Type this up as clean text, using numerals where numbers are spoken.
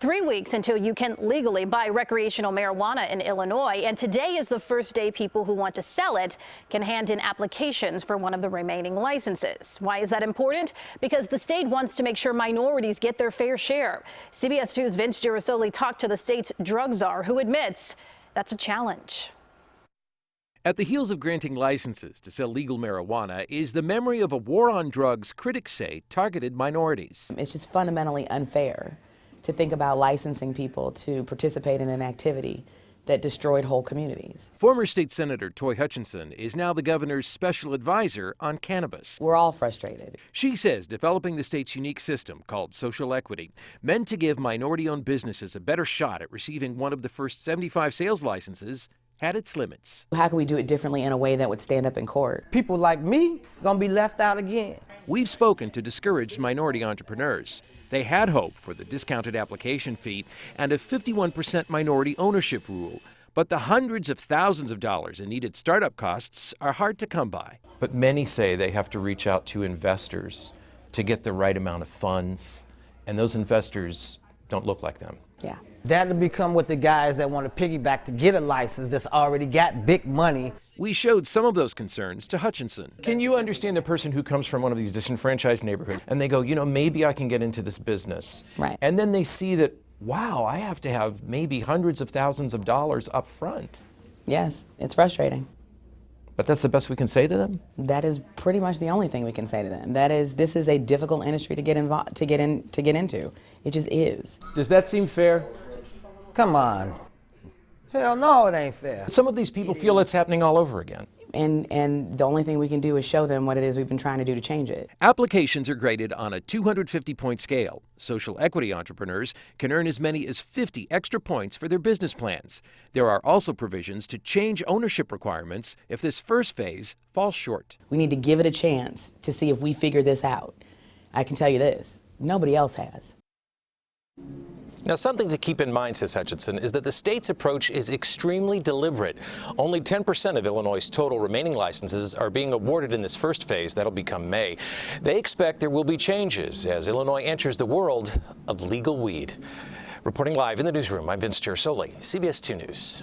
3 weeks until you can legally buy recreational marijuana in Illinois, and today is the first day people who want to sell it can hand in applications for one of the remaining licenses. Why is that important? Because the state wants to make sure minorities get their fair share. CBS 2's Vince Girasoli talked to the state's drug czar, who admits that's a challenge. At the heels of granting licenses to sell legal marijuana is the memory of a war on drugs critics say targeted minorities. It's just fundamentally unfair to think about licensing people to participate in an activity that destroyed whole communities. Former State Senator Toy Hutchinson is now the governor's special advisor on cannabis. We're all frustrated. She says developing the state's unique system called social equity meant to give minority-owned businesses a better shot at receiving one of the first 75 sales licenses had its limits. How can we do it differently in a way that would stand up in court? People like me gonna be left out again. We've spoken to discouraged minority entrepreneurs. They had hope for the discounted application fee and a 51% minority ownership rule. But the hundreds of thousands of dollars in needed startup costs are hard to come by. But many say they have to reach out to investors to get the right amount of funds, and those investors don't look like them. Yeah. That'll become what the guys that want to piggyback to get a license that's already got big money. We showed some of those concerns to Hutchinson. Can you understand the person who comes from one of these disenfranchised neighborhoods and they go, you know, maybe I can get into this business. Right. And then they see that, wow, I have to have maybe hundreds of thousands of dollars up front. Yes, it's frustrating. But that's the best we can say to them? That is pretty much the only thing we can say to them. This is a difficult industry to get into. It just is. Does that seem fair? Come on. Hell no, it ain't fair. Some of these people feel it's happening all over again. And the only thing we can do is show them what it is we've been trying to do to change it. Applications are graded on a 250-point scale. Social equity entrepreneurs can earn as many as 50 extra points for their business plans. There are also provisions to change ownership requirements if this first phase falls short. We need to give it a chance to see if we figure this out. I can tell you this, nobody else has. Now, something to keep in mind, says Hutchinson, is that the state's approach is extremely deliberate. Only 10% of Illinois' total remaining licenses are being awarded in this first phase. That'll become May. They expect there will be changes as Illinois enters the world of legal weed. Reporting live in the newsroom, I'm Vince Girasoli, CBS 2 News.